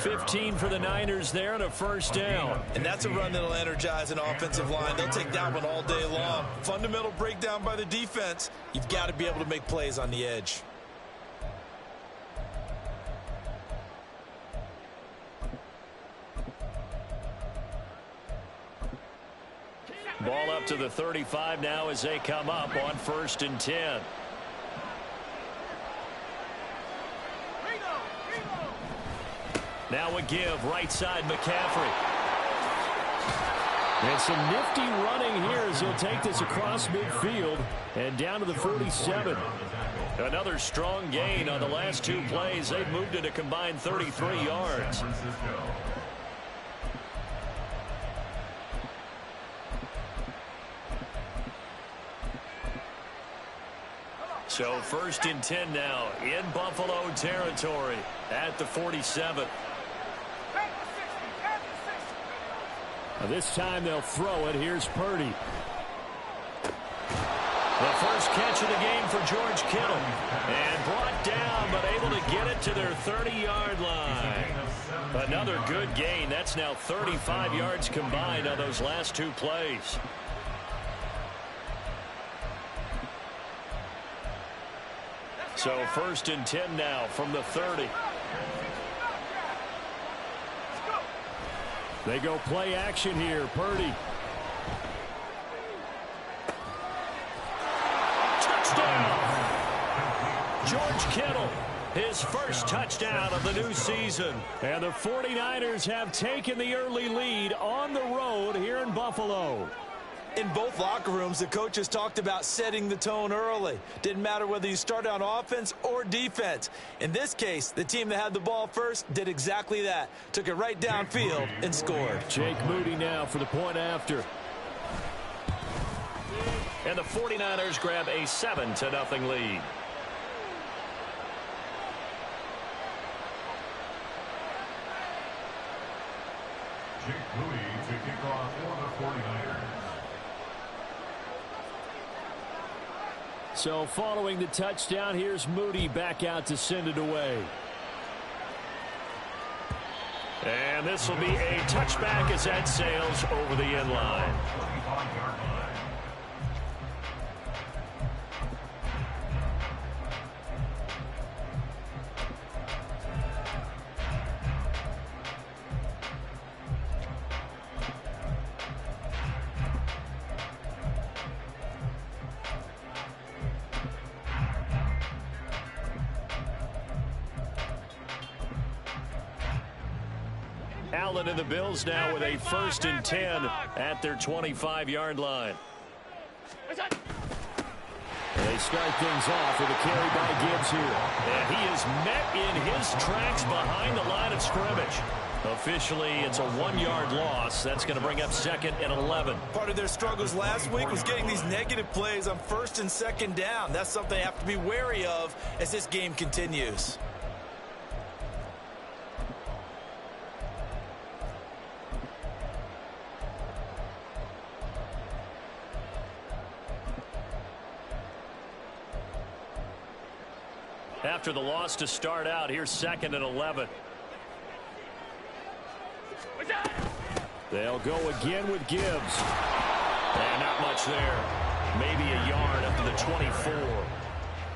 15 for the Niners there and a first down. And that's a run that'll energize an offensive line. They'll take that one all day long. Fundamental breakdown by the defense. You've got to be able to make plays on the edge. Ball up to the 35 now as they come up on 1st and 10. Now a give, right side McCaffrey. And some nifty running here as he'll take this across midfield and down to the 47. Another strong gain on the last 2 plays. They've moved it a combined 33 yards. So 1st and 10 now in Buffalo territory at the 47. This time they'll throw it. Here's Purdy. The first catch of the game for George Kittle. And brought down, but able to get it to their 30-yard line. Another good gain. That's now 35 yards combined on those last 2 plays. So 1st and 10 now from the 30. They go play action here. Purdy. Touchdown! George Kittle, his first touchdown of the new season. And the 49ers have taken the early lead on the road here in Buffalo. In both locker rooms, the coaches talked about setting the tone early. Didn't matter whether you started on offense or defense. In this case, the team that had the ball first did exactly that. Took it right downfield and scored. Jake Moody now for the point after. And the 49ers grab a 7-0 lead. Jake Moody to kick off for the 49ers. So following the touchdown, here's Moody back out to send it away. And this will be a touchback as that sails over the end line. Allen and the Bills now with a 1st and 10 at their 25-yard line. They start things off with a carry by Gibbs here. And he is met in his tracks behind the line of scrimmage. Officially, it's a 1-yard loss. That's going to bring up 2nd and 11. Part of their struggles last week was getting these negative plays on 1st and 2nd down. That's something they have to be wary of as this game continues. After the loss to start out, here's 2nd and 11. They'll go again with Gibbs. And not much there. Maybe a yard up to the 24.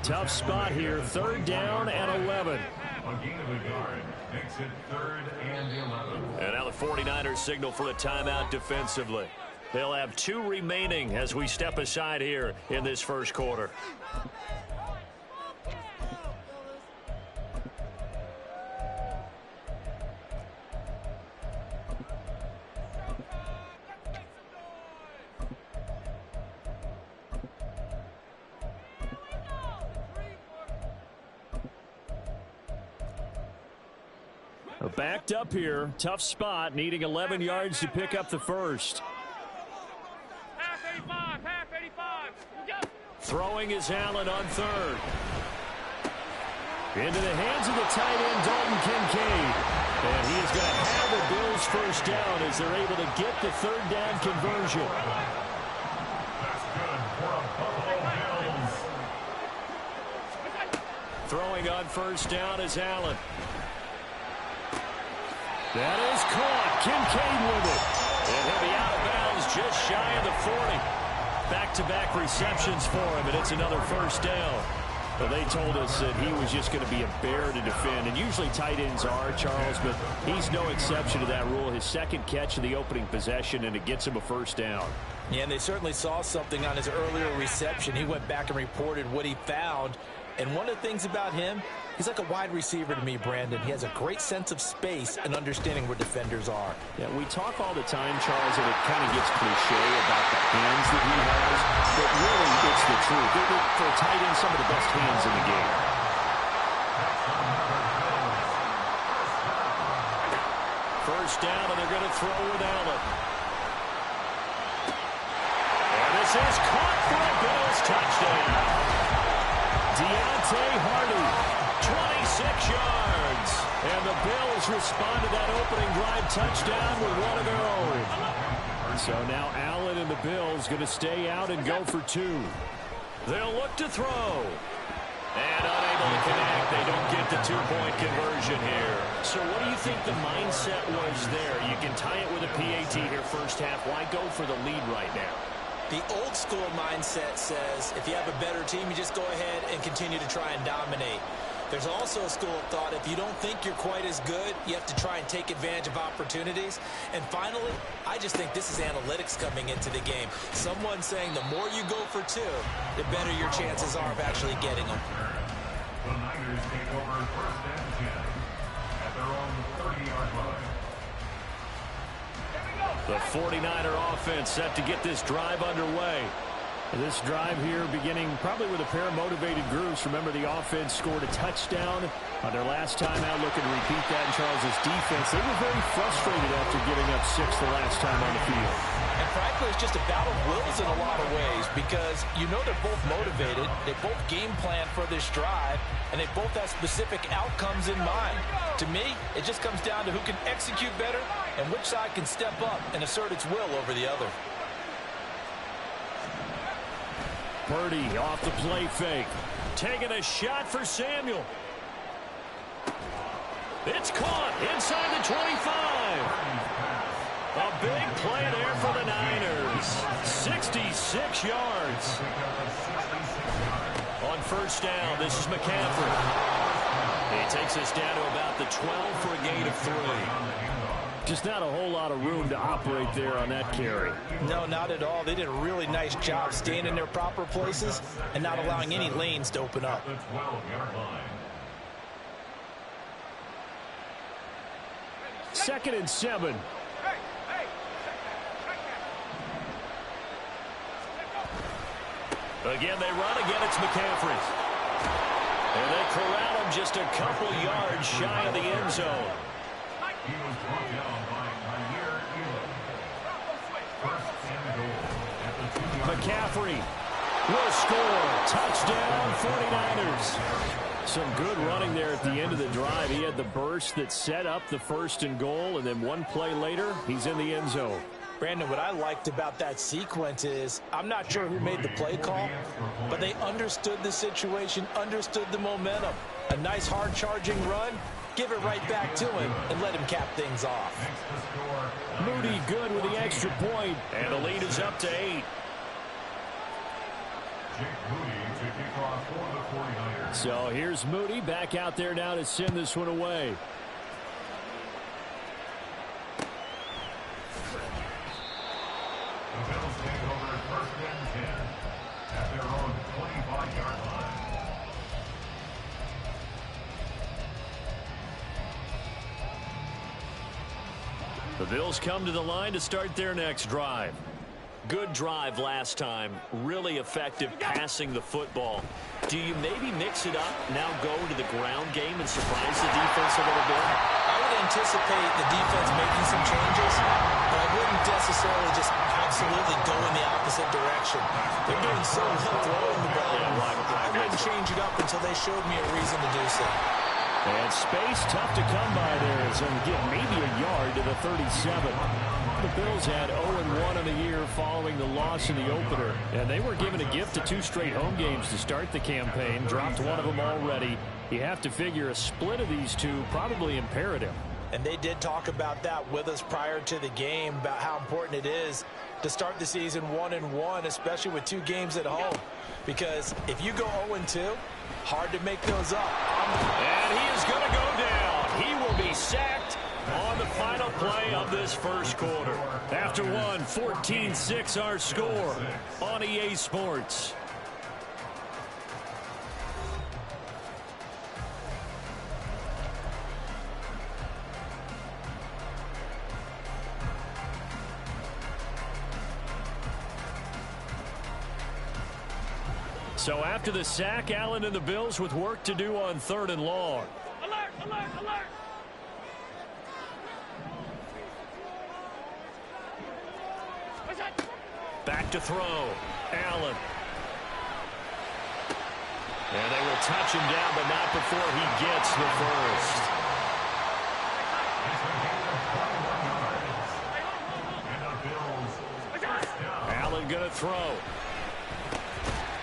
Tough spot here. 3rd down and 11. A gain of a yard makes it 3rd and 11. And now the 49ers signal for a timeout defensively. They'll have 2 remaining as we step aside here in this first quarter. Backed up here. Tough spot. Needing 11 yards to pick up the first. Half 85. Throwing is Allen on 3rd. Into the hands of the tight end, Dalton Kincaid. And he is going to have the Bills first down as they're able to get the 3rd down conversion. That's good for a Buffalo Bills. Throwing on 1st down is Allen. That is caught. Kincaid with it. And he'll be out of bounds just shy of the 40. Back-to-back receptions for him, and it's another first down. Well, they told us that he was just going to be a bear to defend, and usually tight ends are, Charles, but he's no exception to that rule. His second catch of the opening possession, and it gets him a first down. Yeah, and they certainly saw something on his earlier reception. He went back and reported what he found. And one of the things about him, he's like a wide receiver to me, Brandon. He has a great sense of space and understanding where defenders are. Yeah, we talk all the time, Charles, and it kind of gets cliche about the hands that he has, but really it's the truth. For a tight end, some of the best hands in the game. First down, and they're going to throw with Allen. And this is caught for a Bills touchdown. Deontay Hardy, 26 yards. And the Bills respond to that opening drive touchdown with one of their own. So now Allen and the Bills going to stay out and go for two. They'll look to throw. And unable to connect. They don't get the two-point conversion here. So what do you think the mindset was there? You can tie it with a PAT here first half. Why go for the lead right now? The old school mindset says if you have a better team, you just go ahead and continue to try and dominate. There's also a school of thought, if you don't think you're quite as good, you have to try and take advantage of opportunities. And finally, I just think this is analytics coming into the game. Someone saying the more you go for two, the better your chances are of actually getting them. The Niners take over first and 10 at their own 30-yard line. The 49er offense set to get this drive underway. This drive here beginning probably with a pair of motivated groups. Remember, the offense scored a touchdown on their last time out. Looking to repeat that in Charles' defense. They were very frustrated after giving up 6 the last time on the field. And frankly, it's just a battle of wills in a lot of ways because you know they're both motivated. They both game plan for this drive, and they both have specific outcomes in mind. To me, it just comes down to who can execute better and which side can step up and assert its will over the other. Purdy off the play fake. Taking a shot for Samuel. It's caught inside the 25. A big play there for the Niners. 66 yards. On first down, this is McCaffrey. He takes us down to about the 12 for a gain of 3. Just not a whole lot of room to operate there on that carry. No, not at all. They did a really nice job staying in their proper places and not allowing any lanes to open up. The 12-yard line. 2nd and 7. Again, they run. Again, it's McCaffrey. And they corral him just a couple yards shy of the end zone. He was brought down by Nair Elam. First and goal at the 2-yard line. McCaffrey will score. Touchdown, 49ers. Some good running there at the end of the drive. He had the burst that set up the 1st and goal, and then one play later, he's in the end zone. Brandon, what I liked about that sequence is I'm not sure who made the play call, but they understood the situation, understood the momentum. A nice hard-charging run, give it right back to him, and let him cap things off. Moody good with the extra point, and the lead is up to 8. Jake Moody to kick off for the 49ers. So here's Moody back out there now to send this one away. The Bills take over first and 10 at their own 25-yard line. The Bills come to the line to start their next drive. Good drive last time. Really effective passing the football. Do you maybe mix it up, now go to the ground game and surprise the defense a little bit? I would anticipate the defense making some changes, but I wouldn't necessarily just absolutely go in the opposite direction. They're doing so well throwing the ball. I wouldn't change it up until they showed me a reason to do so. And space tough to come by there. So get maybe a yard to the 37. The Bills had 0-1 in the year following the loss in the opener. And they were given a gift of 2 straight home games to start the campaign. Dropped one of them already. You have to figure a split of these two probably imperative. And they did talk about that with us prior to the game, about how important it is to start the season 1-1, especially with 2 games at home. Because if you go 0-2, hard to make those up. And he is going to go down. He will be sacked on the final play of this first quarter. After one, 14-6 our score on EA Sports. So after the sack, Allen and the Bills with work to do on 3rd and long. Alert, alert, alert. Back to throw. Allen. And they will touch him down, but not before he gets the first. Allen going to throw.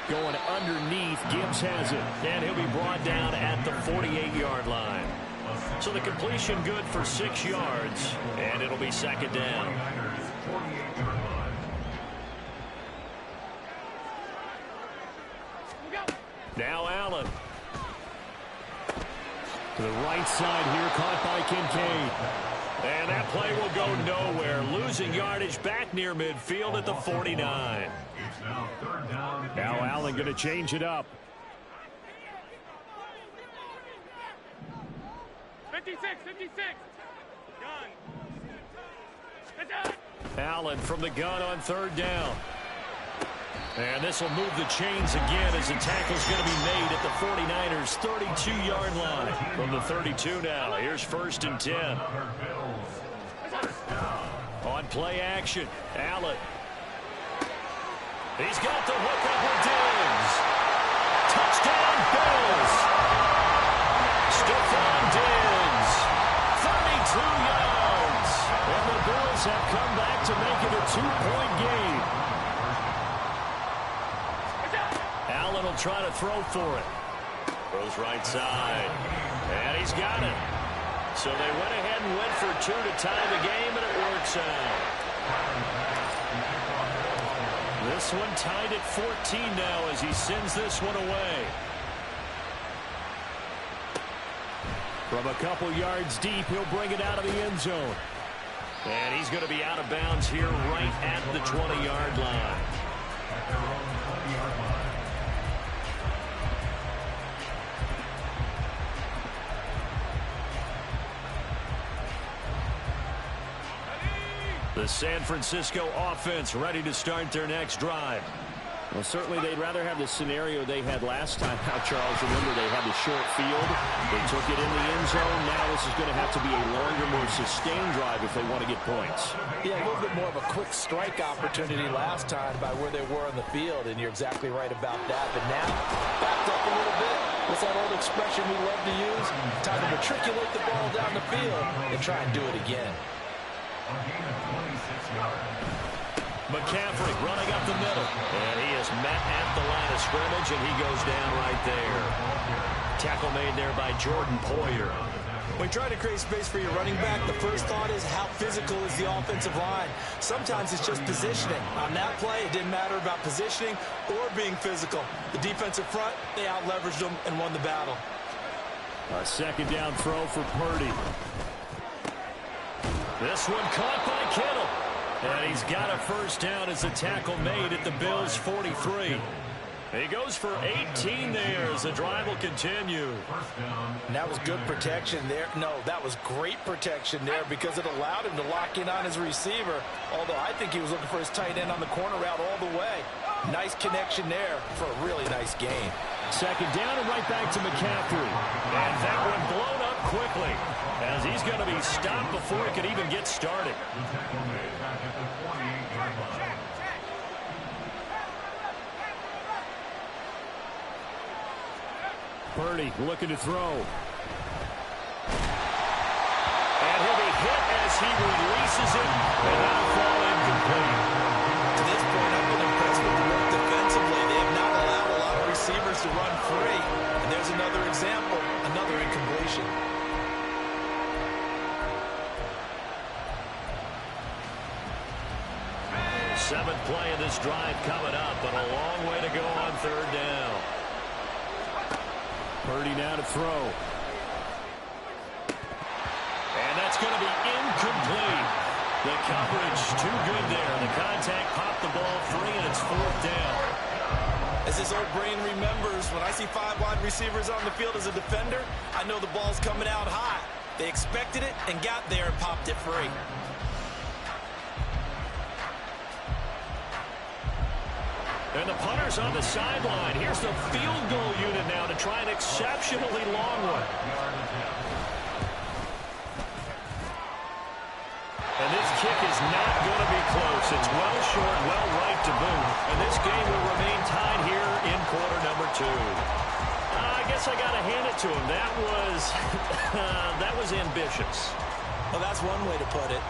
Going underneath. Gibbs has it. And he'll be brought down at the 48-yard line. So the completion good for 6 yards. And it'll be 2nd down. Now Allen. To the right side here, caught by Kincaid. And that play will go nowhere. Losing yardage back near midfield at the 49. Now Allen going to change it up. 56, 56. Gun. Allen from the gun on 3rd down. And this will move the chains again as the tackle's going to be made at the 49ers' 32-yard line. From the 32 now, here's 1st and 10. On play action, Allen. He's got the hook up with Diggs. Touchdown, Bills. Stephon Diggs, 32 yards. And the Bills have come back to make it a 2-point game. Allen will try to throw for it. Throws right side. And he's got it. So they went ahead and went for 2 to tie the game, and it works out. This one tied at 14 now as he sends this one away. From a couple yards deep, he'll bring it out of the end zone. And he's going to be out of bounds here right at the 20-yard line. The San Francisco offense ready to start their next drive. Well, certainly they'd rather have the scenario they had last time out, Charles. Remember, they had the short field. They took it in the end zone. Now this is going to have to be a longer, more sustained drive if they want to get points. Yeah, a little bit more of a quick strike opportunity last time by where they were on the field, and you're exactly right about that. But now, backed up a little bit. What's that old expression we love to use? Time to matriculate the ball down the field and try and do it again. McCaffrey running up the middle. And he is met at the line of scrimmage, and he goes down right there. Tackle made there by Jordan Poyer. When you try to create space for your running back, the first thought is how physical is the offensive line. Sometimes it's just positioning. On that play, it didn't matter about positioning or being physical. The defensive front, they out-leveraged them and won the battle. A 2nd down throw for Purdy. This one caught by Kittle. And he's got a 1st down as the tackle made at the Bills' 43. He goes for 18 there as the drive will continue. And that was good protection there. No, that was great protection there because it allowed him to lock in on his receiver. Although I think he was looking for his tight end on the corner route all the way. Nice connection there for a really nice gain. 2nd down and right back to McCaffrey. And that one blown up quickly as he's going to be stopped before he could even get started. Purdy looking to throw. And he'll be hit as he releases it. And that'll fall incomplete. To this point, I've been impressed with the work defensively. They have not allowed a lot of receivers to run free. And there's another example, another incompletion. play of this drive coming up, but a long way to go on third down. Purdy now to throw. And that's going to be incomplete. The coverage too good there. The contact popped the ball free, and it's fourth down. As his old brain remembers, when I see 5 wide receivers on the field as a defender, I know the ball's coming out high. They expected it and got there and popped it free. And the punter's on the sideline. Here's the field goal unit now to try an exceptionally long one. And this kick is not going to be close. It's well short, well right to boot. And this game will remain tied here in quarter number 2. I guess I got to hand it to him. That was ambitious. Well, that's one way to put it.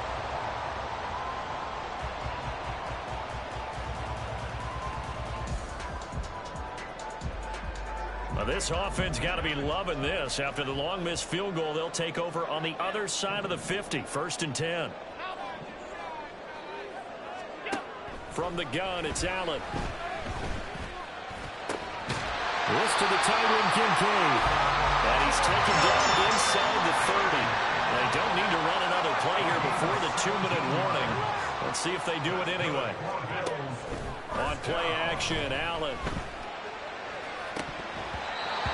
Well, this offense got to be loving this. After the long missed field goal, they'll take over on the other side of the 50. 1st and 10. From the gun, it's Allen. This to the tight end, Kincaid. And he's taken down inside the 30. They don't need to run another play here before the 2-minute warning. Let's see if they do it anyway. On play action, Allen.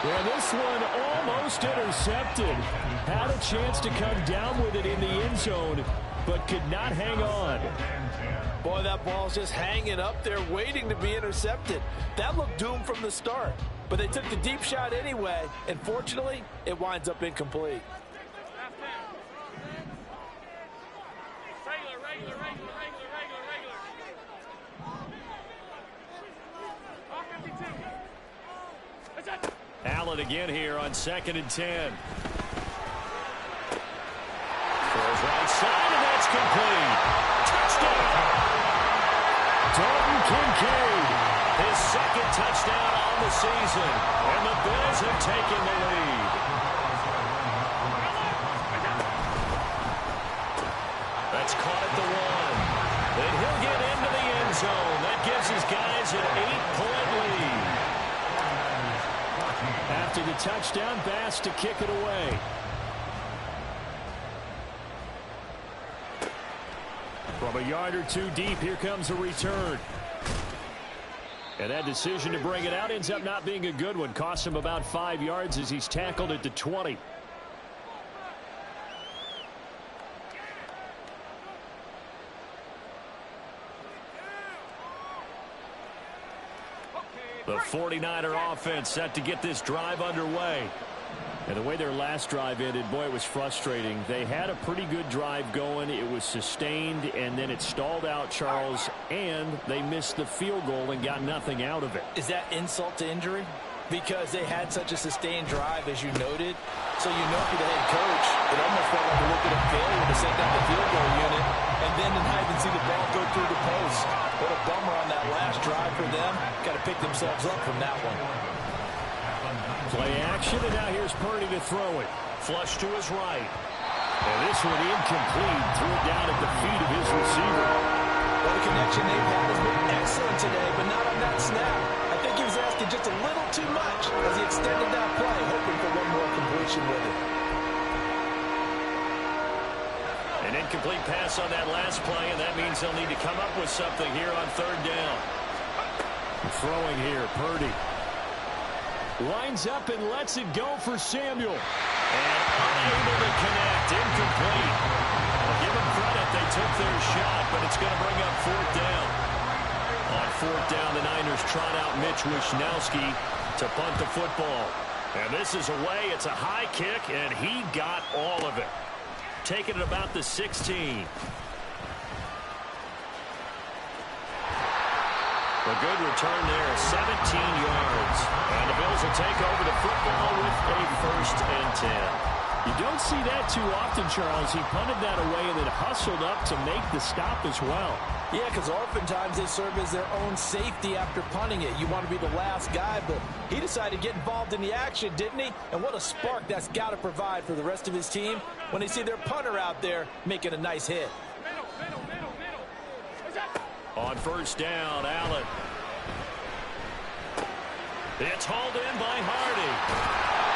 Yeah, this one almost intercepted. Had a chance to come down with it in the end zone, but could not hang on. Boy, that ball's just hanging up there waiting to be intercepted. That looked doomed from the start. But they took the deep shot anyway, and fortunately, it winds up incomplete. Allen again here on 2nd and 10. Throws right side, and that's complete. Touchdown! Dalton Kincaid. His 2nd touchdown on the season, and the Bills have taken the lead. That's caught at the 1. And he'll get into the end zone. That gives his guys an 8-point lead. After the touchdown, Bass to kick it away. From a yard or 2 deep, here comes a return. And that decision to bring it out ends up not being a good one. Costs him about 5 yards as he's tackled at the 20. The 49er offense set to get this drive underway. And the way their last drive ended, boy, it was frustrating. They had a pretty good drive going. It was sustained, and then it stalled out, Charles, and they missed the field goal and got nothing out of it. Is that insult to injury? Because they had such a sustained drive, as you noted. So you know, for the head coach, it almost felt like a little bit of failure to set down the field goal unit and then to not even see the ball go through the post. What a bummer on that last drive for them. Got to pick themselves up from that one. Play action, and now here's Purdy to throw it. Flush to his right. And this one incomplete. Threw it down at the feet of his receiver. Well, the connection they've had has been excellent today, but not on that snap. I think he was asking just a little too much as he extended that play, hoping for one more completion with it. An incomplete pass on that last play, and that means they'll need to come up with something here on 3rd down. Throwing here, Purdy. Winds up and lets it go for Samuel. And unable to connect. Incomplete. Well, give them credit. They took their shot, but it's going to bring up 4th down. On 4th down, the Niners trot out Mitch Wishnowski to punt the football. And this is away. It's a high kick, and he got all of it. Taking it about the 16. A good return there, 17 yards. And the Bills will take over the football with a 1st and 10. You don't see that too often, Charles. He punted that away and then hustled up to make the stop as well. Yeah, because oftentimes they serve as their own safety after punting it. You want to be the last guy, but he decided to get involved in the action, didn't he? And what a spark that's got to provide for the rest of his team when they see their punter out there making a nice hit. On first down, Allen. It's hauled in by Hardy.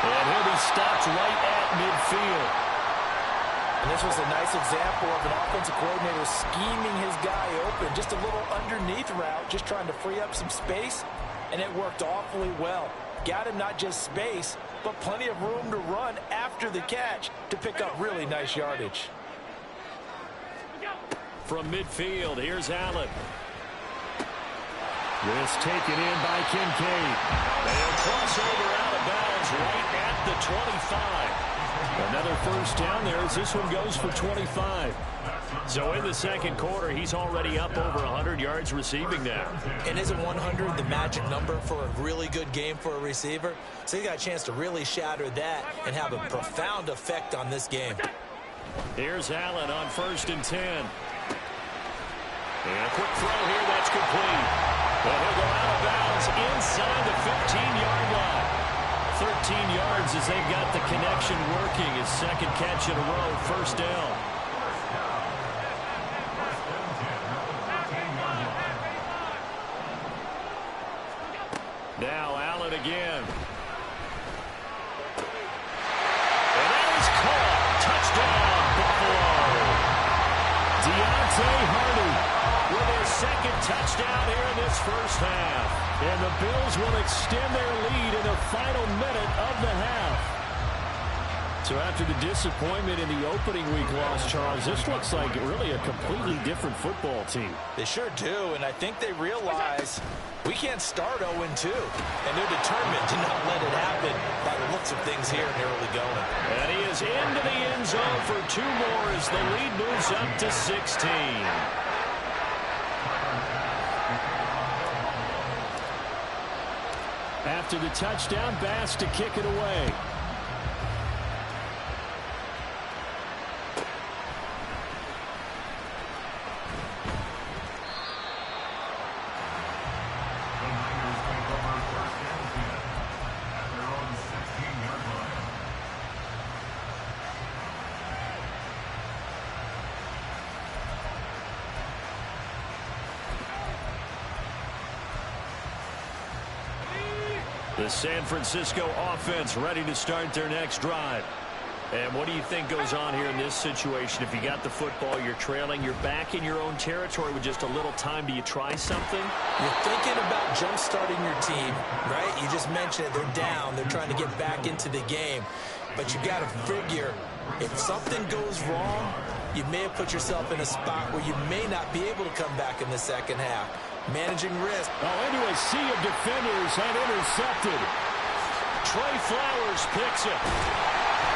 And he'll be stopped right at midfield. And this was a nice example of an offensive coordinator scheming his guy open. Just a little underneath route, just trying to free up some space. And it worked awfully well. Got him not just space, but plenty of room to run after the catch to pick up really nice yardage. From midfield, here's Allen. This taken in by Kincaid. They'll cross over out of bounds right at the 25. Another first down there as this one goes for 25. So in the second quarter, he's already up over 100 yards receiving now. And isn't 100 the magic number for a really good game for a receiver? So he got a chance to really shatter that and have a profound effect on this game. Here's Allen on 1st and 10. And a quick throw here, that's complete. But he'll go out of bounds inside the 15-yard line. 13 yards as they've got the connection working. His second catch in a row, first down. Now Allen again. And that is caught. Touchdown, Buffalo. Deontay Hardy with his second touchdown here in this first half. And the Bills will extend their lead in the final minute of the half. So after the disappointment in the opening week loss, Charles, this looks like really a completely different football team. They sure do, and I think they realize we can't start 0-2, and they're determined to not let it happen by the looks of things here in the early going. And he is into the end zone for 2 more as the lead moves up to 16. After the touchdown, Bass to kick it away. The San Francisco offense ready to start their next drive. And what do you think goes on here in this situation? If you got the football, you're trailing, you're back in your own territory with just a little time. Do you try something? You're thinking about jump-starting your team, right? You just mentioned it. They're down. They're trying to get back into the game. But you got to figure, if something goes wrong, you may have put yourself in a spot where you may not be able to come back in the second half. Managing risk. Oh, into a sea of defenders and intercepted. Trey Flowers picks it.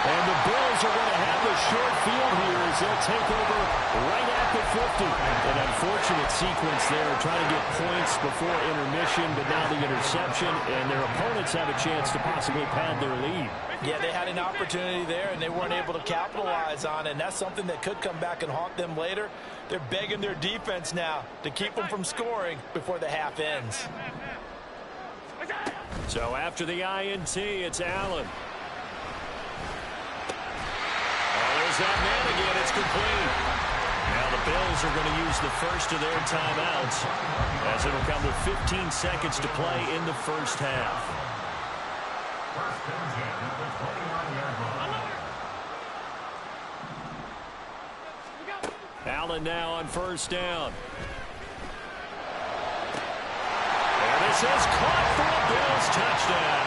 And the Bills are going to have the short field here as they'll take over right at the 50. An unfortunate sequence there, trying to get points before intermission, but now the interception, and their opponents have a chance to possibly pad their lead. Yeah, they had an opportunity there, and they weren't able to capitalize on it, and that's something that could come back and haunt them later. They're begging their defense now to keep them from scoring before the half ends. So after the INT, it's Allen. There's that man again. It's complete. Now the Bills are going to use the first of their timeouts as it'll come with 15 seconds to play in the first half. Allen now on first down. And this is caught for a Bills touchdown.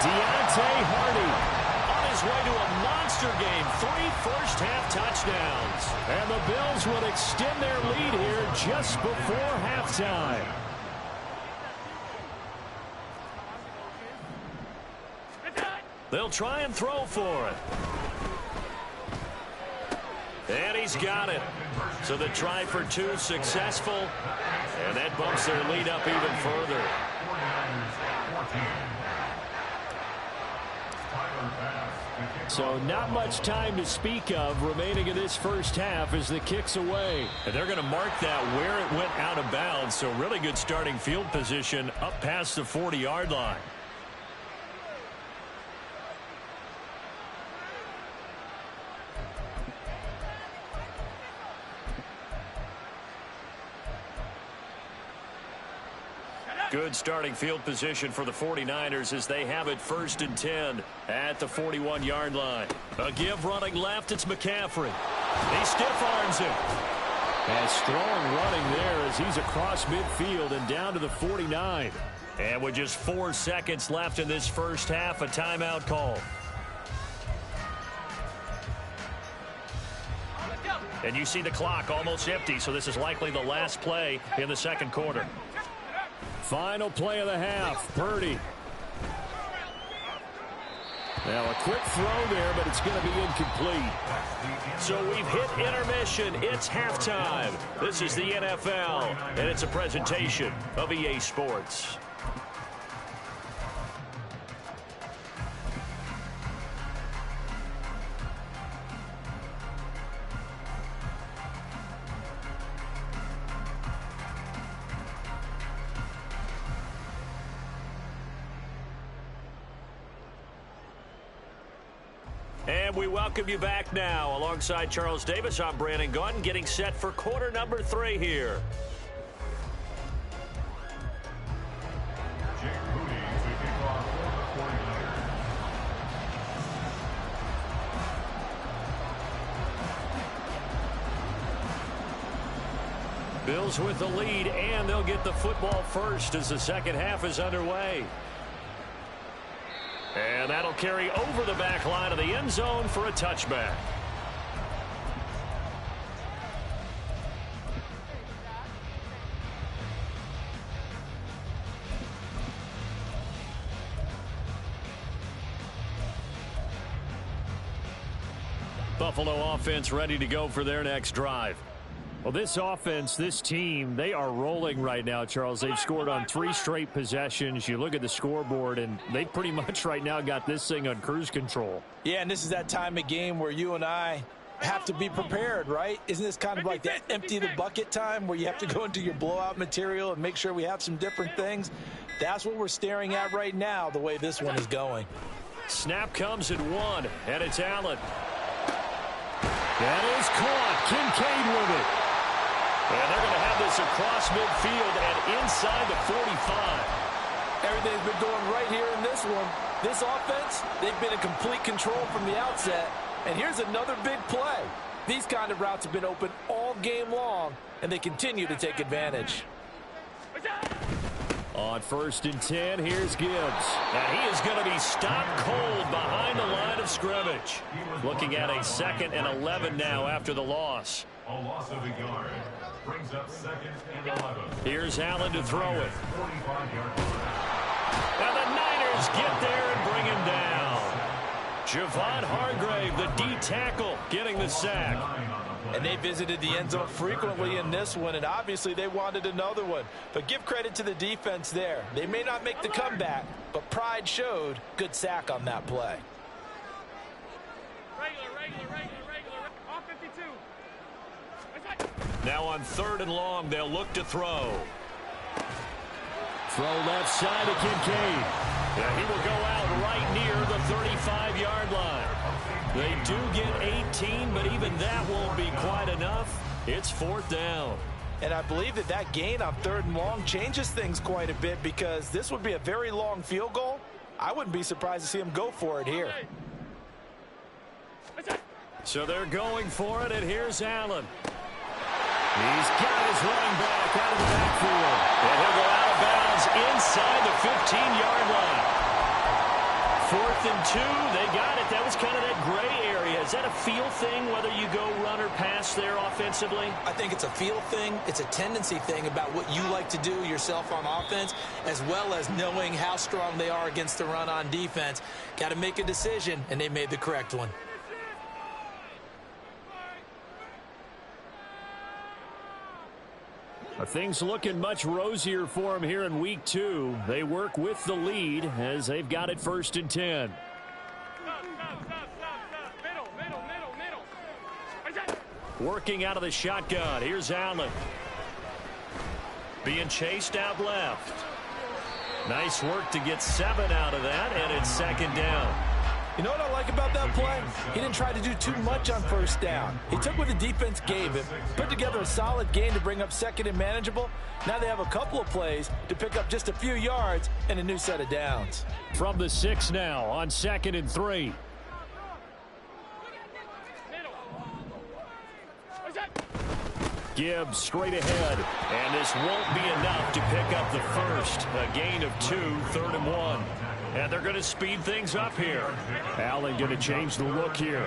Deontay Hardy on his way to a monster game. 3 first-half touchdowns. And the Bills will extend their lead here just before halftime. They'll try and throw for it. And he's got it. So the try for 2 successful. And that bumps their lead up even further. So not much time to speak of remaining in this first half as the kick's away. And they're going to mark that where it went out of bounds. So really good starting field position up past the 40-yard line. Good starting field position for the 49ers as they have it 1st and 10 at the 41-yard line. A give running left. It's McCaffrey. He stiff arms him. And strong running there as he's across midfield and down to the 49. And with just 4 seconds left in this first half, a timeout call. And you see the clock almost empty, so this is likely the last play in the second quarter. Final play of the half, Purdy. Now a quick throw there, but it's going to be incomplete. So we've hit intermission. It's halftime. This is the NFL, and it's a presentation of EA Sports. And we welcome you back now. Alongside Charles Davis, I'm Brandon Gaudin, getting set for quarter number 3 here. Jake Moody to kick off for the 49ers. Bills with the lead, and they'll get the football first as the second half is underway. And that'll carry over the back line of the end zone for a touchback. Buffalo offense ready to go for their next drive. Well, this offense, this team, they are rolling right now, Charles. They've scored on 3 straight possessions. You look at the scoreboard, and they pretty much right now got this thing on cruise control. Yeah, and this is that time of game where you and I have to be prepared, right? Isn't this kind of like that empty the bucket time where you have to go into your blowout material and make sure we have some different things? That's what we're staring at right now, the way this one is going. Snap comes at 1, and it's Allen. That is caught. Kincaid with it. And they're going to have this across midfield and inside the 45. Everything's been going right here in this one. This offense, they've been in complete control from the outset. And here's another big play. These kind of routes have been open all game long, and they continue to take advantage. On 1st and 10, here's Gibbs. And he is going to be stopped cold behind the line of scrimmage. Looking at a 2nd and 11 now after the loss. A loss of a yard. Brings up 2nd and 11. Here's Allen to throw it. 45-yard And the Niners get there and bring him down. Javon Hargrave, the D tackle, getting the sack. And they visited the end zone frequently in this one, and obviously they wanted another one. But give credit to the defense there. They may not make the comeback, but pride showed. Good sack on that play. Regular. All 52. Now on 3rd and long, they'll look to throw. Throw left side to Kincaid. Yeah, he will go out right near the 35-yard line. They do get 18, but even that won't be quite enough. It's 4th down. And I believe that gain on 3rd and long changes things quite a bit, because this would be a very long field goal. I wouldn't be surprised to see him go for it here. So they're going for it, and here's Allen. He's got his running back out of the backfield. And he'll go out of bounds inside the 15-yard line. 4th and 2, they got it. That was kind of that gray area. Is that a feel thing, whether you go run or pass there offensively? I think it's a feel thing. It's a tendency thing about what you like to do yourself on offense, as well as knowing how strong they are against the run on defense. Got to make a decision, and they made the correct one. Things looking much rosier for them here in week 2. They work with the lead as they've got it 1st and 10. Middle. Working out of the shotgun. Here's Allen. Being chased out left. Nice work to get 7 out of that, and it's 2nd down. You know what I like about that play? He didn't try to do too much on first down. He took what the defense gave him, put together a solid gain to bring up second and manageable. Now they have a couple of plays to pick up just a few yards and a new set of downs. From the 6 now on 2nd and 3. Gibbs straight ahead, and this won't be enough to pick up the first. A gain of 2, 3rd and 1. And they're going to speed things up here. Allen going to change the look here.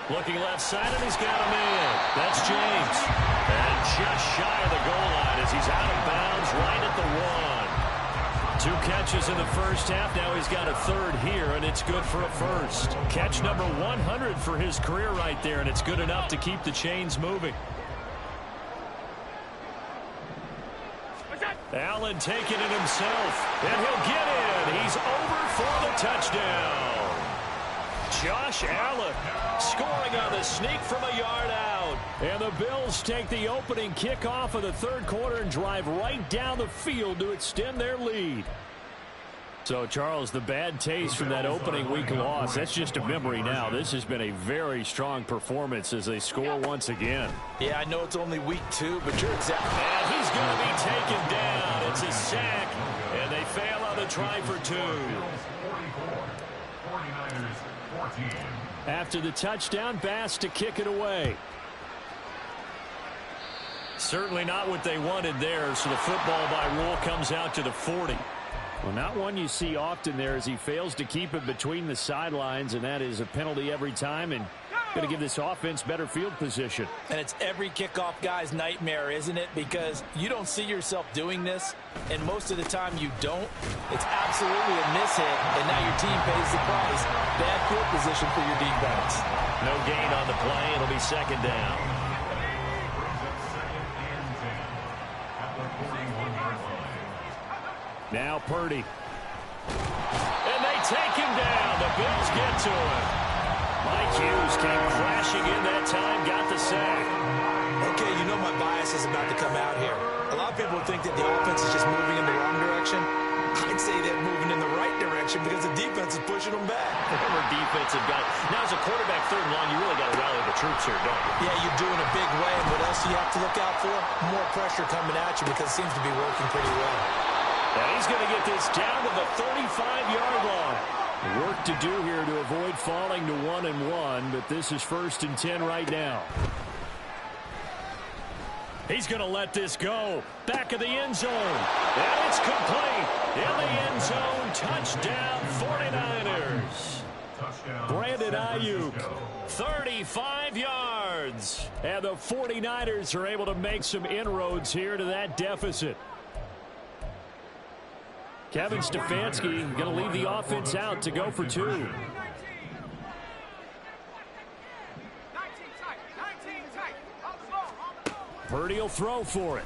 Looking left side, and he's got a man. That's James. And just shy of the goal line as he's out of bounds right at the 1. 2 catches in the first half. Now he's got a 3rd here, and it's good for a first. Catch number 100 for his career right there, and it's good enough to keep the chains moving. Allen taking it himself, and he'll get in. He's over for the touchdown. Josh Allen scoring on the sneak from a yard out. And the Bills take the opening kickoff of the 3rd quarter and drive right down the field to extend their lead. So, Charles, the bad taste from that opening week loss, that's just a memory now. This has been a very strong performance as they score once again. Yeah, I know it's only week 2, but you're exactly... And he's going to be taken down. It's a sack, and they fail on the try for 2. After the touchdown, Bass to kick it away. Certainly not what they wanted there, so the football by rule comes out to the 40. Well, not one you see often there as he fails to keep it between the sidelines, and that is a penalty every time, and going to give this offense better field position. And it's every kickoff guy's nightmare, isn't it? Because you don't see yourself doing this, and most of the time you don't. It's absolutely a mishit, and now your team pays the price. Bad field position for your defense. No gain on the play. It'll be 2nd down. Now Purdy. And they take him down. The Bills get to him. Mike Hughes came crashing in that time, got the sack. Okay, you know my bias is about to come out here. A lot of people think that the offense is just moving in the wrong direction. I'd say they're moving in the right direction because the defense is pushing them back. Remember defensive guy. Now as a quarterback 3rd and long, you really got to rally the troops here, don't you? Yeah, you're doing a big way, and what else do you have to look out for? More pressure coming at you because it seems to be working pretty well. And he's going to get this down to the 35-yard line. Work to do here to avoid falling to 1-1, but this is 1st and 10 right now. He's going to let this go. Back of the end zone. And it's complete. In the end zone. Touchdown 49ers. Brandon Ayuk. 35 yards. And the 49ers are able to make some inroads here to that deficit. Kevin Stefanski going to leave the offense out to go for 2. Purdy will throw for it.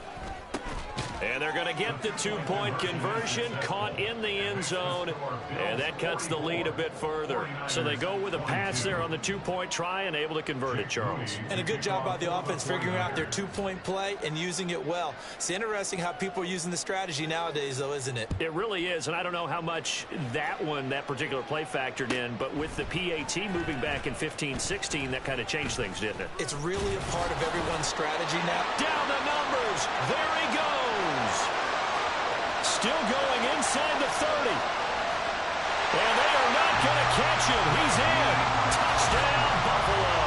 And they're going to get the 2-point conversion, caught in the end zone, and that cuts the lead a bit further. So they go with a pass there on the 2-point try and able to convert it, Charles. And a good job by the offense figuring out their 2-point play and using it well. It's interesting how people are using the strategy nowadays, though, isn't it? It really is, and I don't know how much that particular play factored in, but with the PAT moving back in 15-16, that kind of changed things, didn't it? It's really a part of everyone's strategy now. Down the numbers. There he goes. Still going inside the 30. And they are not going to catch him. He's in. Touchdown, Buffalo.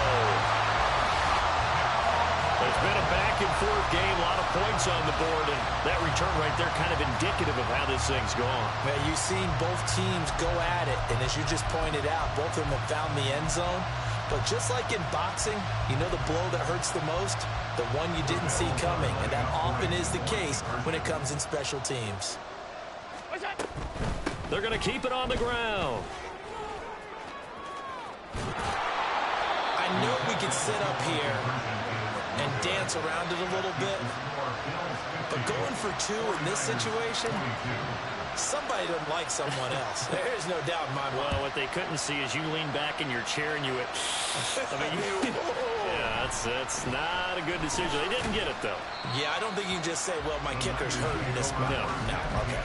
It's been a back-and-forth game. A lot of points on the board. And that return right there kind of indicative of how this thing's gone. Well, you've seen both teams go at it. And as you just pointed out, both of them have found the end zone. But just like in boxing, you know the blow that hurts the most? The one you didn't see coming. And that often is the case when it comes in special teams. They're going to keep it on the ground. I know we could sit up here and dance around it a little bit. But going for 2 in this situation, somebody doesn't like someone else. There's no doubt in my mind. Well, what they couldn't see is you lean back in your chair and you went, yeah, that's not a good decision. They didn't get it, though. Yeah, I don't think you can just say, well, my kicker's hurting this month. No. Okay.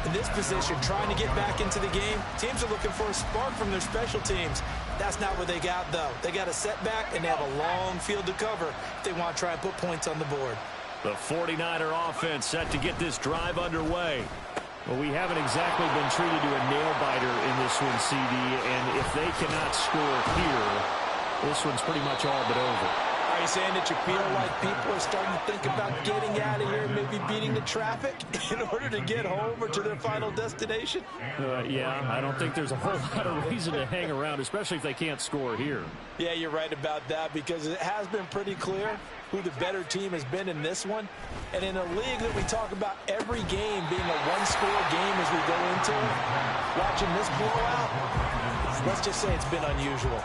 In this position, trying to get back into the game, teams are looking for a spark from their special teams. That's not what they got, though. They got a setback, and they have a long field to cover if they want to try and put points on the board. The 49er offense set to get this drive underway. Well, we haven't exactly been treated to a nail-biter in this one, CD, and if they cannot score here, this one's pretty much all but over. Are you saying that you feel like people are starting to think about getting out of here, maybe beating the traffic in order to get home or to their final destination? Yeah, I don't think there's a whole lot of reason to hang around, especially if they can't score here. Yeah, you're right about that, because it has been pretty clear who the better team has been in this one. And in a league that we talk about every game being a one-score game as we go into it, watching this blowout, let's just say it's been unusual.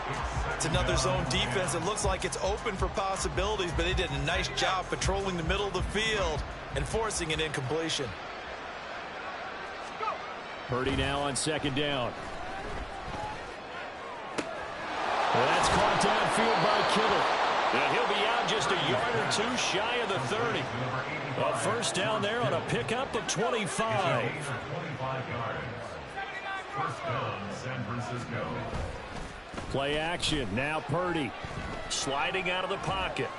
It's another zone defense. It looks like it's open for possibilities, but they did a nice job patrolling the middle of the field and forcing an incompletion. Purdy now on second down. Well, that's caught downfield by Kittle. And he'll be out just a yard or two shy of the 30. A first down there on a pickup of 25. First down, San Francisco. Play action. Now Purdy. Sliding out of the pocket.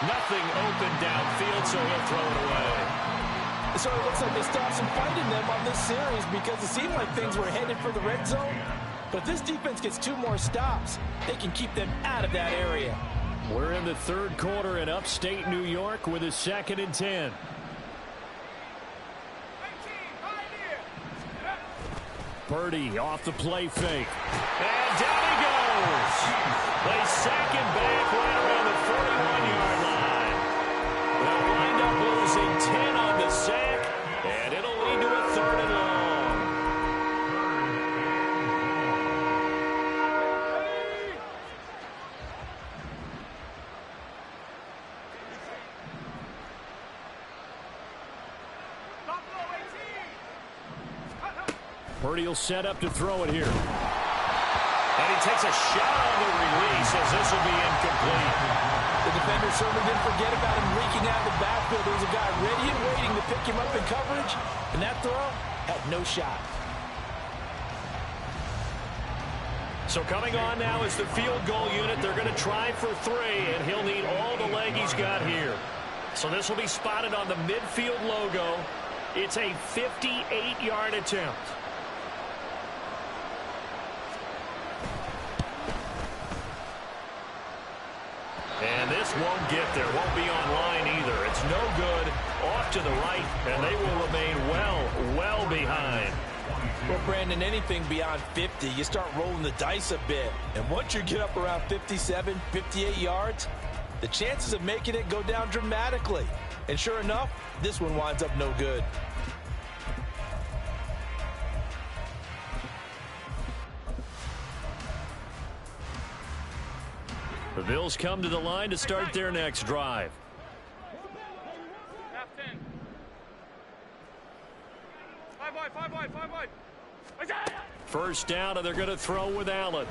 Nothing open downfield, so he'll throw it away. So it looks like they stopped some fighting them on this series, because it seemed like things were headed for the red zone. But if this defense gets 2 more stops, they can keep them out of that area. We're in the third quarter in upstate New York with a 2nd and 10. Purdy off the play fake. And down he goes. They sack him back right around the 41-yard line. They'll wind up losing 10 on the sack, and it'll lead to a 3rd and long. Purdy will set up to throw it here. And he takes a shot on the release as this will be incomplete. The defender certainly didn't forget about him leaking out of the backfield. There was a guy ready and waiting to pick him up in coverage, and that throw had no shot. So coming on now is the field goal unit. They're going to try for 3, and he'll need all the leg he's got here. So this will be spotted on the midfield logo. It's a 58-yard attempt. And this won't get there. Won't be online either. It's no good. Off to the right, and they will remain well behind. Well, Brandon, anything beyond 50, you start rolling the dice a bit. And once you get up around 57, 58 yards, the chances of making it go down dramatically. And sure enough, this one winds up no good. The Bills come to the line to start their next drive. Half 10. 5 wide. First down, and they're going to throw with Allen.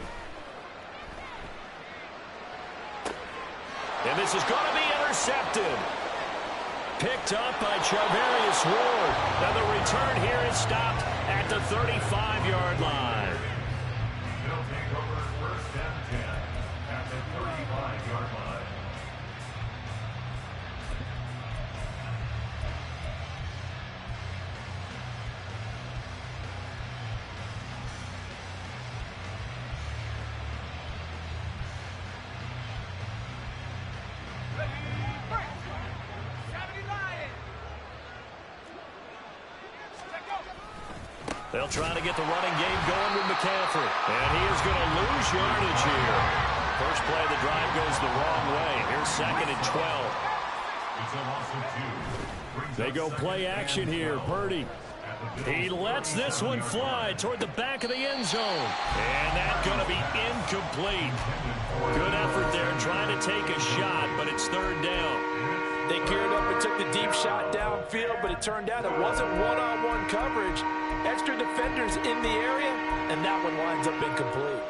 And this is going to be intercepted. Picked up by Charvarius Ward. Now the return here is stopped at the 35-yard line. They'll take over first and 10 at the 35-yard line. They'll try to get the running game going with McCaffrey. And he is going to lose yardage here. First play of the drive goes the wrong way. Here's 2nd and 12. It's a loss of 2. They go play action here. Purdy. He lets this one fly toward the back of the end zone. And that's going to be incomplete. Good effort there trying to take a shot, but it's 3rd down. They geared up and took the deep shot downfield, but it turned out it wasn't one-on-one coverage. Extra defenders in the area, and that one winds up incomplete.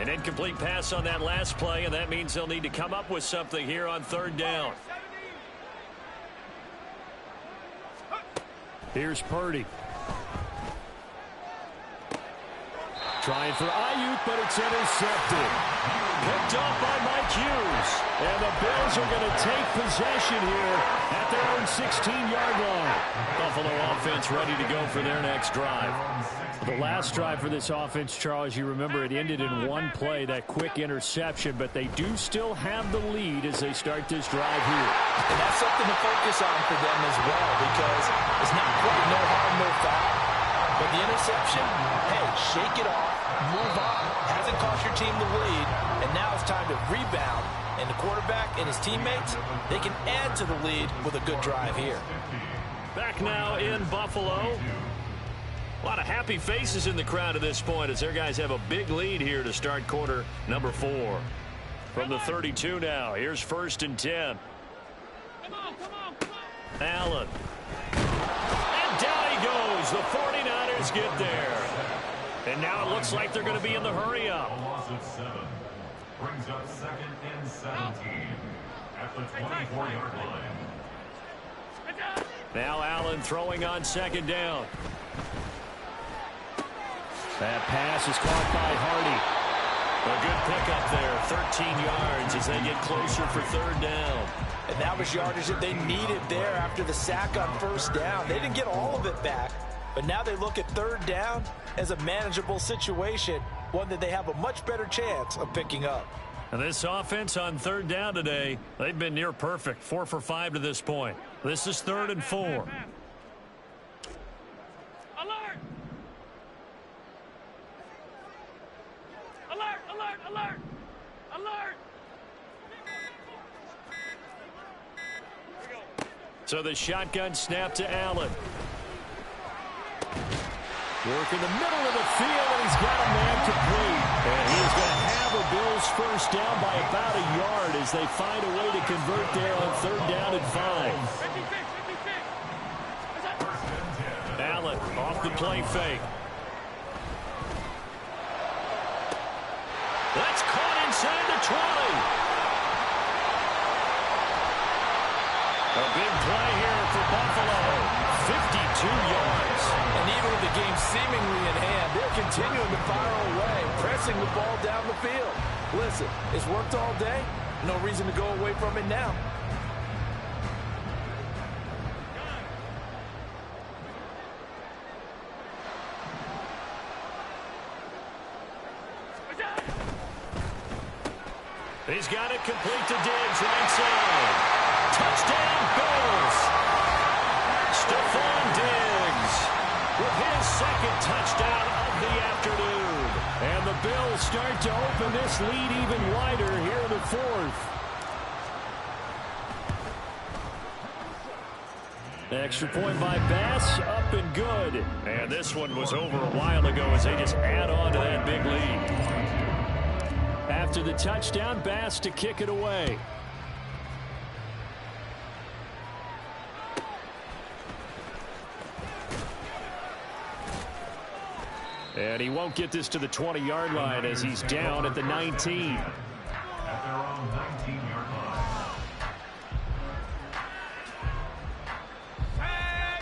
An incomplete pass on that last play, and that means they'll need to come up with something here on third down. Here's Purdy. Trying for Ayuk, but it's intercepted. Picked off by Mike Hughes. And the Bills are going to take possession here at their own 16-yard line. Buffalo offense ready to go for their next drive. The last drive for this offense, Charles, you remember it ended in one play, that quick interception, but they do still have the lead as they start this drive here. And that's something to focus on for them as well, because it's not quite no harm, no foul. But the interception, hey, shake it off, move on. Hasn't cost your team the lead, and now it's time to rebound. And the quarterback and his teammates, they can add to the lead with a good drive here. Back now in Buffalo. A lot of happy faces in the crowd at this point as their guys have a big lead here to start quarter number 4. From the 32 now, here's 1st and 10. Allen. And down he goes. The 49ers get there. And now it looks like they're going to be in the hurry up. A loss of 7 brings up 2nd and 17 at the 24-yard line. Now Allen throwing on 2nd down. That pass is caught by Hardy. A good pickup there, 13 yards as they get closer for 3rd down. And that was yardage that they needed there after the sack on 1st down. They didn't get all of it back, but now they look at 3rd down as a manageable situation, one that they have a much better chance of picking up. And this offense on 3rd down today, they've been near perfect, 4 for 5 to this point. This is 3rd and 4. Alert! Alert! Alert! Alert! Alert! So the shotgun snap to Allen. Work in the middle of the field, and he's got a man complete. And he is going to have a Bills 1st down by about a yard as they find a way to convert there on 3rd down and 5. Allen off the play fake. That's caught inside the 20. A big play here for Buffalo. 52 yards. And even with the game seemingly in hand, they're continuing to fire away, pressing the ball down the field. Listen, it's worked all day. No reason to go away from it now. He's got it complete to Diggs right side. Touchdown, Bills. Stephon Diggs with his 2nd touchdown of the afternoon. And the Bills start to open this lead even wider here in the 4th. Extra point by Bass, up and good. And this one was over a while ago as they just add on to that big lead. After the touchdown, Bass to kick it away. And he won't get this to the 20-yard line as he's down at the 19. At their own 19-yard line.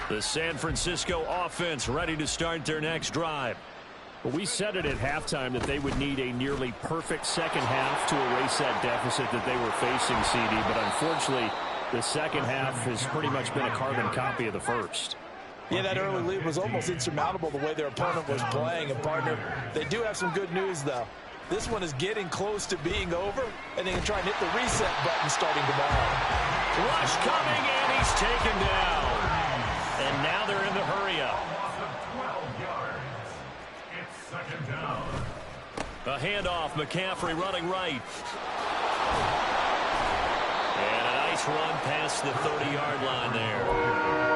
The San Francisco offense ready to start their next drive. But we said it at halftime that they would need a nearly perfect second half to erase that deficit that they were facing, CD. But unfortunately, the second half has pretty much been a carbon copy of the first. Yeah, that early lead was almost insurmountable the way their opponent was playing. And, partner, they do have some good news, though. This one is getting close to being over, and they can try and hit the reset button starting tomorrow. Rush coming, and he's taken down. And now they're in the hurry-up. Loss of 12 yards. It's 2nd down. A handoff, McCaffrey running right. And a nice run past the 30-yard line there.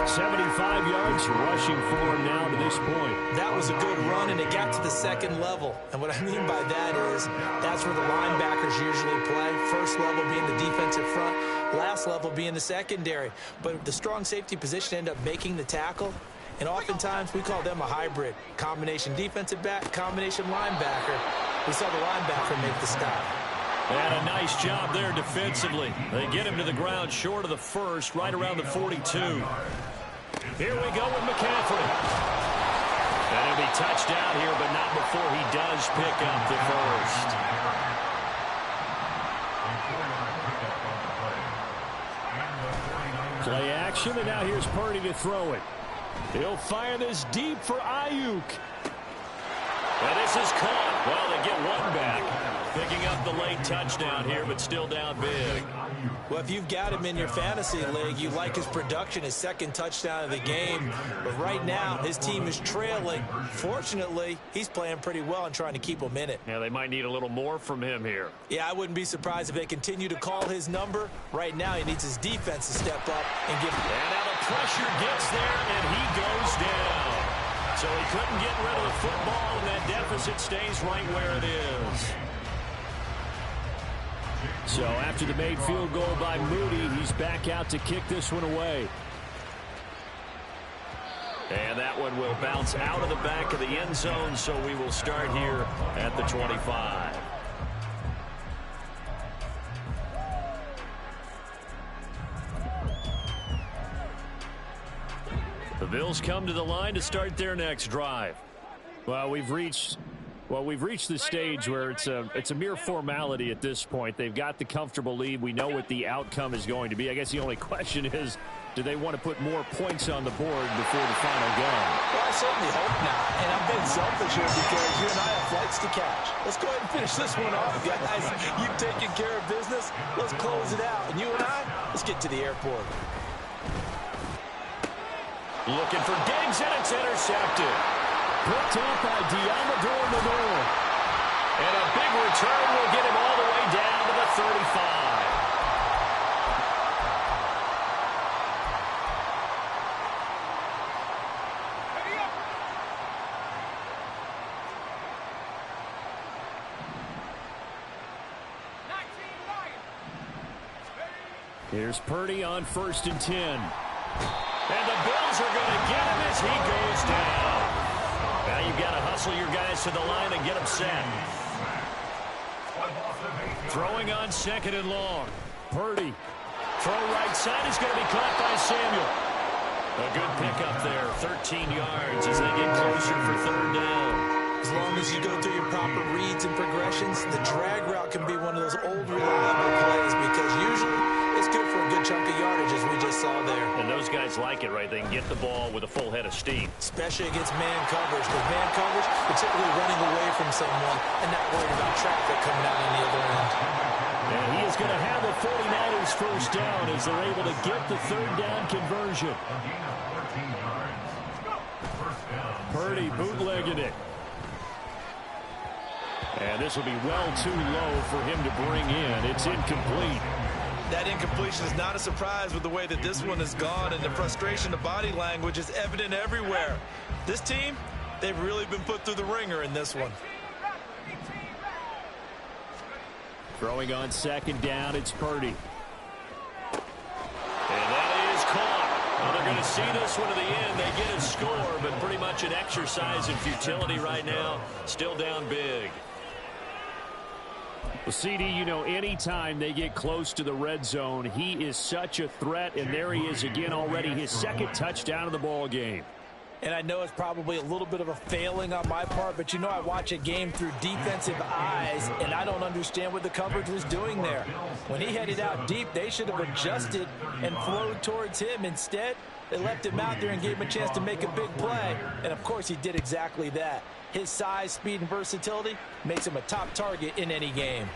75 yards rushing for him now to this point. That was a good run, and it got to the 2nd level. And what I mean by that is that's where the linebackers usually play. First level being the defensive front, last level being the secondary. But the strong safety position ended up making the tackle. And oftentimes we call them a hybrid. Combination defensive back, combination linebacker. He saw the linebacker make the stop. And a nice job there defensively. They get him to the ground short of the first, right around the 42. Here we go with McCaffrey. And it'll be touchdown here, but not before he does pick up the first. Play action, and now here's Purdy to throw it. He'll fire this deep for Ayuk. And this is caught. Well, they get one back. Picking up the late touchdown here, but still down big. Well, if you've got him in your fantasy league, you like his production, his second touchdown of the game. But right now, his team is trailing. Fortunately, he's playing pretty well and trying to keep them in it. Yeah, they might need a little more from him here. Yeah, I wouldn't be surprised if they continue to call his number. Right now, he needs his defense to step up and give him. And now the pressure gets there, and he goes down. So he couldn't get rid of the football, and that deficit stays right where it is. So after the made field goal by Moody, he's back out to kick this one away. And that one will bounce out of the back of the end zone, so we will start here at the 25. The Bills come to the line to start their next drive. Well, we've reached the stage where it's a mere formality at this point. They've got the comfortable lead. We know what the outcome is going to be. I guess the only question is, do they want to put more points on the board before the final game? Well, I certainly hope not. And I'm being selfish here because you and I have flights to catch. Let's go ahead and finish this one off, guys. You've taken care of business. Let's close it out. And you and I, let's get to the airport. Looking for Diggs, and it's intercepted. Picked up by Deommodore Lenoir. And a big return will get him all the way down to the 35. Here's Purdy on 1st and 10. And the Bills are going to get him as he goes down. Now you've got to hustle your guys to the line and get them set. Throwing on 2nd and long. Purdy. Throw right side is going to be caught by Samuel. A good pickup there, 13 yards as they get closer for 3rd down. As long as you go through your proper reads and progressions, the drag route can be one of those old reliable plays because usually it's good for a good chunk of yardage as we just saw there. And those guys like it, right? They can get the ball with a full head of steam. Especially against man coverage. Because man coverage, particularly running away from someone and not worried about traffic coming out on the other end. And he is going to have the 49ers first down as they're able to get the 3rd down conversion. Purdy bootlegging it. And this will be well too low for him to bring in. It's incomplete. That incompletion is not a surprise with the way that this one has gone, and the frustration, the body language is evident everywhere. This team, they've really been put through the ringer in this one. Throwing on 2nd down, it's Purdy. And that is caught. Well, they're going to see this one to the end. They get a score, but pretty much an exercise in futility right now. Still down big. Well, CD, you know, anytime they get close to the red zone, he is such a threat, and there he is again already, his 2nd touchdown of the ball game. And I know it's probably a little bit of a failing on my part, but you know I watch a game through defensive eyes, and I don't understand what the coverage was doing there. When he headed out deep, they should have adjusted and flowed towards him. Instead, they left him out there and gave him a chance to make a big play. And, of course, he did exactly that. His size, speed, and versatility makes him a top target in any game.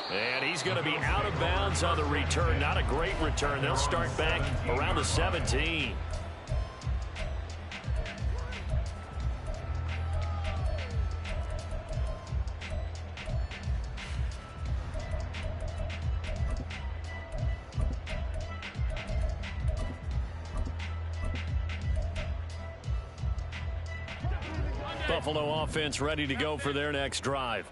And he's going to be out of bounds on the return. Not a great return. They'll start back around the 17. Buffalo offense ready to go for their next drive.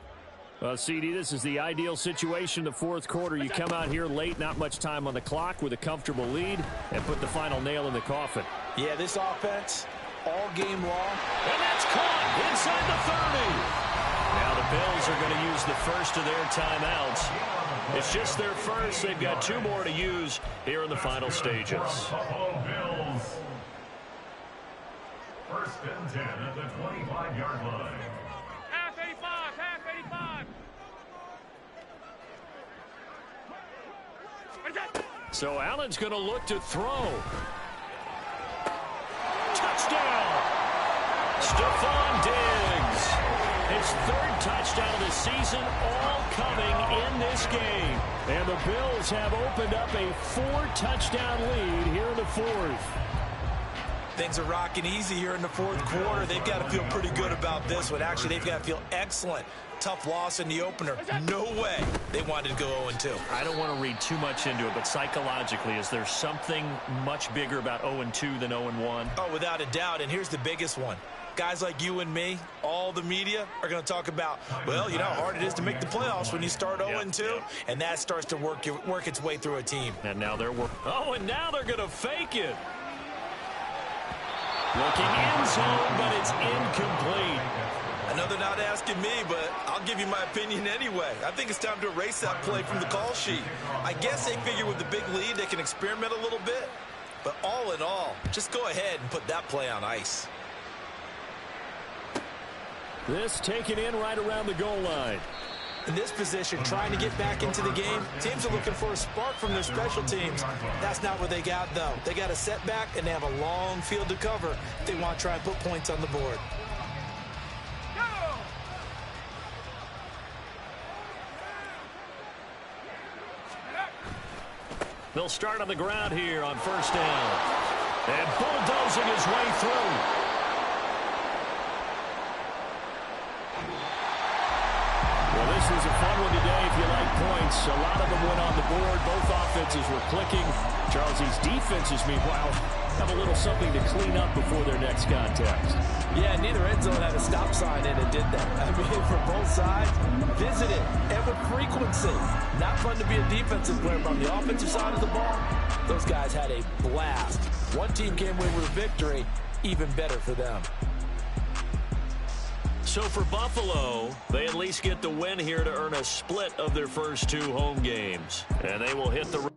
Well, CD, this is the ideal situation in the fourth quarter. You come out here late, not much time on the clock, with a comfortable lead, and put the final nail in the coffin. Yeah, this offense, all game long. And that's caught inside the 30. Now the Bills are going to use the first of their timeouts. It's just their first. They've got 2 more to use here in the final stages. Buffalo Bills. First and 10 at the 25-yard line. Half 85, half 85. So Allen's going to look to throw. Touchdown! Stephon Diggs. His 3rd touchdown of the season, all coming in this game. And the Bills have opened up a 4-touchdown lead here in the 4th. Things are rocking easy here in the fourth quarter. They've got to feel pretty good about this one. Actually, they've got to feel excellent. Tough loss in the opener. No way they wanted to go 0-2. I don't want to read too much into it, but psychologically, is there something much bigger about 0-2 than 0-1? Oh, without a doubt, and here's the biggest one. Guys like you and me, all the media, are going to talk about, well, you know how hard it is to make the playoffs when you start 0-2, and that starts to work its way through a team. And now they're and now they're going to fake it. Looking in zone, but it's incomplete. I know they're not asking me, but I'll give you my opinion anyway. I think it's time to erase that play from the call sheet. I guess they figure with the big lead they can experiment a little bit. But all in all, just go ahead and put that play on ice. This taken in right around the goal line. In this position, trying to get back into the game, teams are looking for a spark from their special teams. That's not what they got, though. They got a setback, and they have a long field to cover if they want to try and put points on the board. They'll start on the ground here on first down. And bulldozing his way through. Well, this was a fun one today if you like points. A lot of them went on the board. Both offenses were clicking. Charles, these defenses, meanwhile, have a little something to clean up before their next contest. Yeah, neither end zone had a stop sign in it, did that. I mean, for both sides, visit it, and with frequency. Not fun to be a defensive player, but on the offensive side of the ball, those guys had a blast. One team came away with a victory, even better for them. So for Buffalo, they at least get the win here to earn a split of their first 2 home games. And they will hit the